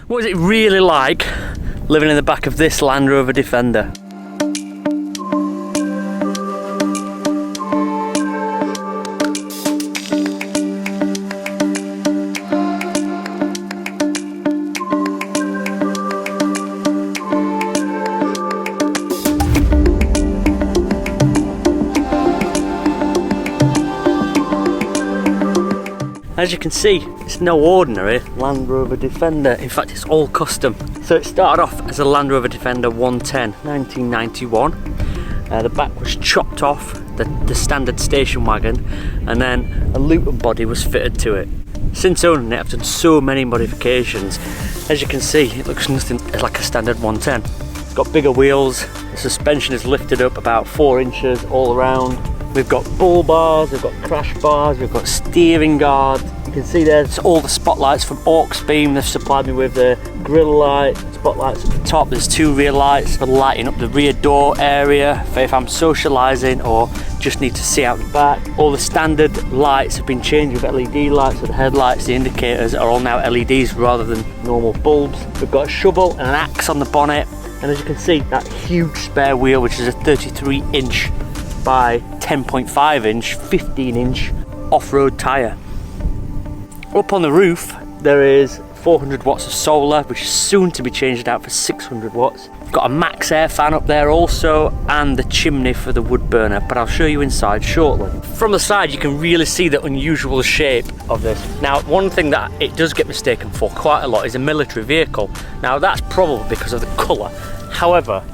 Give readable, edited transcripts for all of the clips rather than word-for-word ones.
What is it really like living in the back of this Land Rover Defender? As you can see, it's no ordinary Land Rover Defender. In fact, it's all custom. So it started off as a Land Rover Defender 110, 1991. The back was chopped off, the standard station wagon, and then a Luton body was fitted to it. Since owning it, I've done so many modifications. As you can see, it looks nothing like a standard 110. It's got bigger wheels, the suspension is lifted up about 4 inches all around. We've got bull bars, we've got crash bars, we've got steering guards. You can see there's all the spotlights from Auxbeam. They've supplied me with the grille light, spotlights at the top. There's 2 rear lights for lighting up the rear door area for if I'm socialising or just need to see out the back. All the standard lights have been changed with LED lights, so the headlights, the indicators are all now LEDs rather than normal bulbs. We've got a shovel and an axe on the bonnet, and as you can see, that huge spare wheel, which is a 33-inch by 10.5 inch, 15 inch off-road tyre. Up on the roof there is 400 watts of solar, which is soon to be changed out for 600 watts. We've got a max air fan up there also, and the chimney for the wood burner, but I'll show you inside shortly. From the side you can really see the unusual shape of this. Now, one thing that it does get mistaken for quite a lot is a military vehicle. Now that's probably because of the colour. However,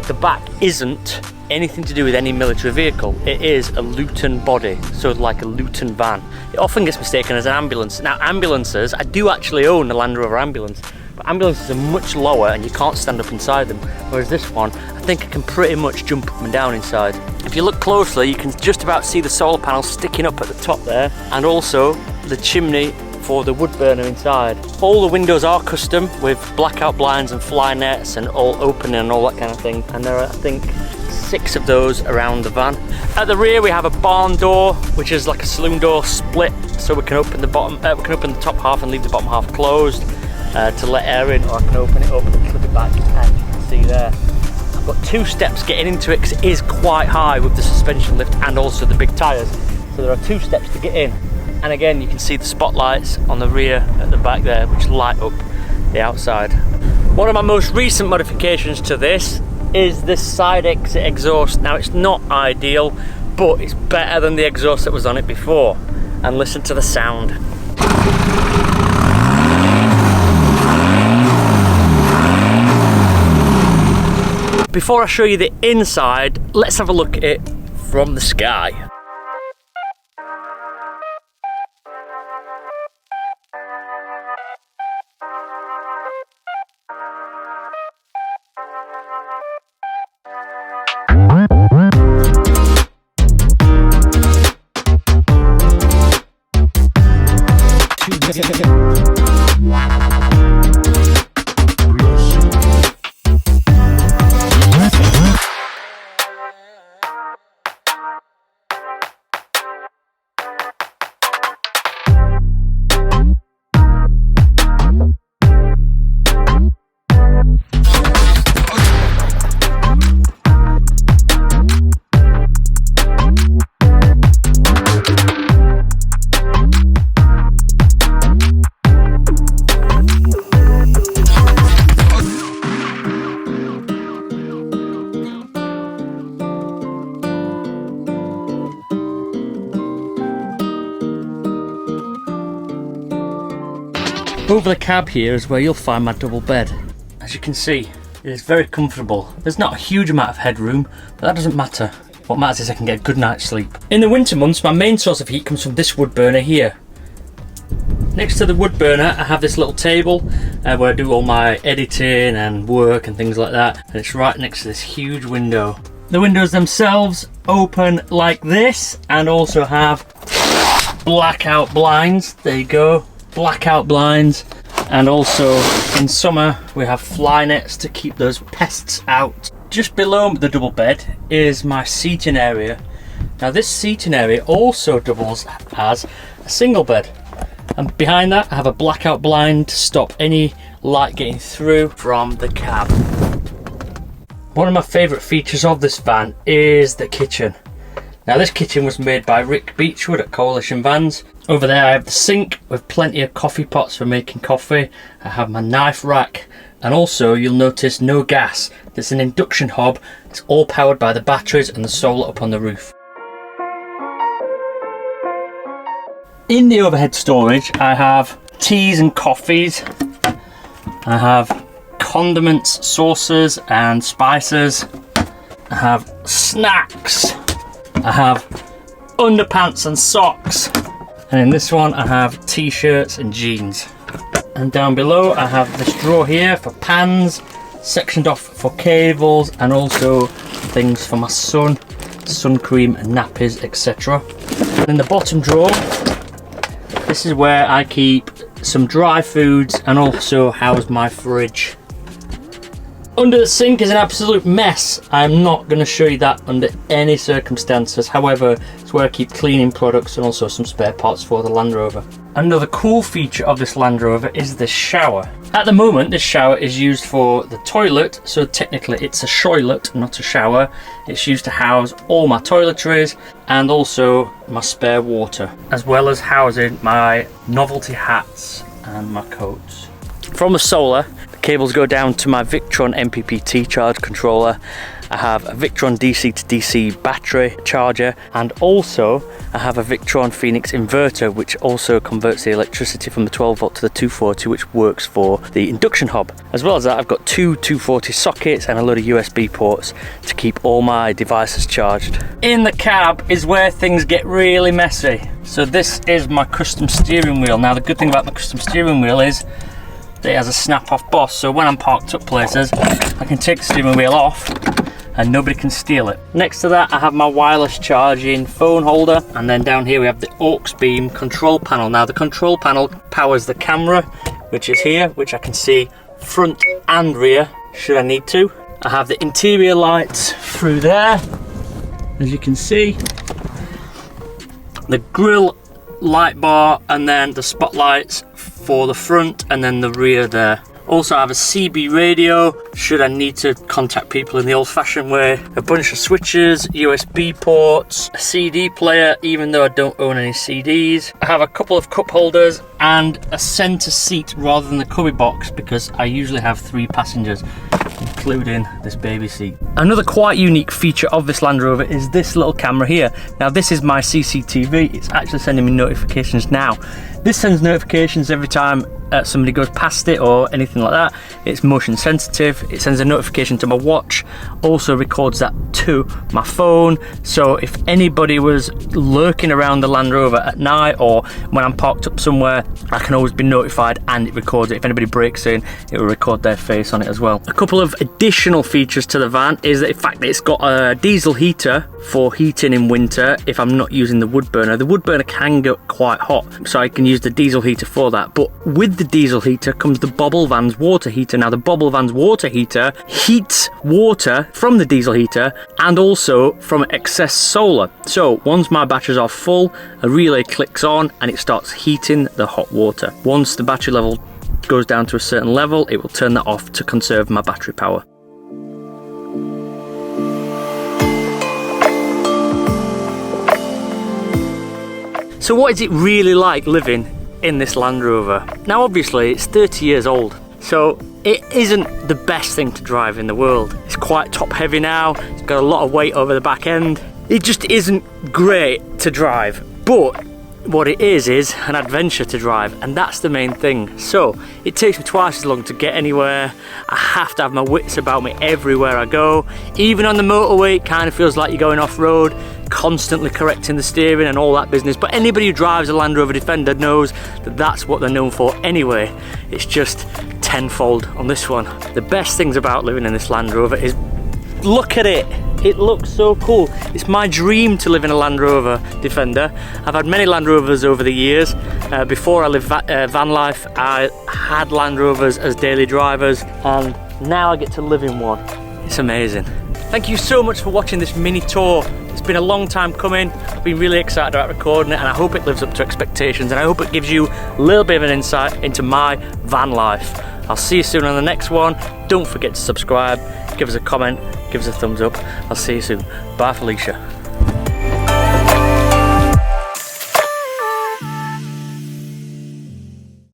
the back isn't anything to do with any military vehicle. It is a Luton body, so like a Luton van. It often gets mistaken as an ambulance. Now ambulances, I do actually own a Land Rover ambulance, but ambulances are much lower and you can't stand up inside them, whereas this one, I think I can pretty much jump up and down inside. If you look closely, you can just about see the solar panels sticking up at the top there, and also the chimney for the wood burner inside. All the windows are custom with blackout blinds and fly nets and all opening and all that kind of thing, and there are, I think, 6 of those around the van. At the rear we have a barn door, which is like a saloon door split, so we can open the bottom, we can open the top half and leave the bottom half closed to let air in, or I can open it up and flip it back, as you can see there. I've got 2 steps getting into it because it is quite high with the suspension lift and also the big tyres, so there are 2 steps to get in. And again, you can see the spotlights on the rear at the back there, which light up the outside. One of my most recent modifications to this is this side exit exhaust. Now, it's not ideal, but it's better than the exhaust that was on it before. And listen to the sound. Before I show you the inside, let's have a look at it from the sky. Over the cab here is where you'll find my double bed. As you can see, it is very comfortable. There's not a huge amount of headroom, but that doesn't matter. What matters is I can get a good night's sleep. In the winter months, my main source of heat comes from this wood burner here. Next to the wood burner, I have this little table where I do all my editing and work and things like that, and it's right next to this huge window. The windows themselves open like this and also have blackout blinds. There you go. Blackout blinds, and also in summer we have fly nets to keep those pests out. Just below the double bed is my seating area. Now this seating area also doubles as a single bed, and behind that I have a blackout blind to stop any light getting through from the cab. One of my favourite features of this van is the kitchen. Now this kitchen was made by Rick Beechwood at Coalition Vans. Over there I have the sink with plenty of coffee pots for making coffee. I have my knife rack, and also you'll notice no gas. There's an induction hob. It's all powered by the batteries and the solar up on the roof. In the overhead storage I have teas and coffees. I have condiments, sauces and spices. I have snacks. I have underpants and socks, and in this one I have t-shirts and jeans. And down below I have this drawer here for pans, sectioned off for cables, and also things for my son, sun cream and nappies, etc. And in the bottom drawer, this is where I keep some dry foods and also house my fridge. Under the sink is an absolute mess. I'm not going to show you that under any circumstances. However, it's where I keep cleaning products and also some spare parts for the Land Rover. Another cool feature of this Land Rover is the shower. At the moment, this shower is used for the toilet, so technically it's a shoilet, not a shower. It's used to house all my toiletries and also my spare water, as well as housing my novelty hats and my coats. From the solar, cables go down to my Victron MPPT charge controller. I have a Victron DC to DC battery charger, and also I have a Victron Phoenix inverter, which also converts the electricity from the 12 volt to the 240, which works for the induction hob. As well as that, I've got two 240 sockets and a load of USB ports to keep all my devices charged. In the cab is where things get really messy. So this is my custom steering wheel. Now the good thing about the custom steering wheel is it has a snap-off boss, so when I'm parked up places I can take the steering wheel off and nobody can steal it. Next to that I have my wireless charging phone holder, and then down here we have the aux beam control panel. Now the control panel powers the camera, which is here, which I can see front and rear should I need to. I have the interior lights through there, as you can see, the grille light bar, and then the spotlights for the front and then the rear there. Also I have a CB radio should I need to contact people in the old-fashioned way, a bunch of switches, USB ports, a CD player even though I don't own any CDs. I have a couple of cup holders and a center seat rather than the cubby box because I usually have 3 passengers, including this baby seat. Another quite unique feature of this Land Rover is this little camera here. Now this is my CCTV. It's actually sending me notifications now. This sends notifications every time somebody goes past it or anything like that. It's motion sensitive. It sends a notification to my watch, also records that to my phone. So if anybody was lurking around the Land Rover at night or when I'm parked up somewhere, I can always be notified and it records it. If anybody breaks in, it will record their face on it as well. A couple of additional features to the van is the fact that it's got a diesel heater for heating in winter if I'm not using the wood burner. The wood burner can get quite hot, so I can use the diesel heater for that. But with the diesel heater comes the Bobble Van's water heater. Now the Bobble Van's water heater heats water from the diesel heater and also from excess solar. So once my batteries are full, a relay clicks on and it starts heating the hot water. Once the battery level goes down to a certain level, it will turn that off to conserve my battery power. So what is it really like living in this Land Rover? Now obviously it's 30 years old, so it isn't the best thing to drive in the world. It's quite top heavy now, it's got a lot of weight over the back end. It just isn't great to drive, but what it is an adventure to drive, and that's the main thing. So it takes me twice as long to get anywhere. I have to have my wits about me everywhere I go. Even on the motorway, it kind of feels like you're going off-road, constantly correcting the steering and all that business. But anybody who drives a Land Rover Defender knows that that's what they're known for anyway. It's just tenfold on this one. The best things about living in this Land Rover is, look at it. It looks so cool. It's my dream to live in a Land Rover Defender. I've had many Land Rovers over the years. Before I lived Vanlife, I had Land Rovers as daily drivers, and now I get to live in one. It's amazing. Thank you so much for watching this mini tour. It's been a long time coming. I've been really excited about recording it, and I hope it lives up to expectations, and I hope it gives you a little bit of an insight into my van life. I'll see you soon on the next one. Don't forget to subscribe, give us a comment, give us a thumbs up. I'll see you soon. Bye, Felicia.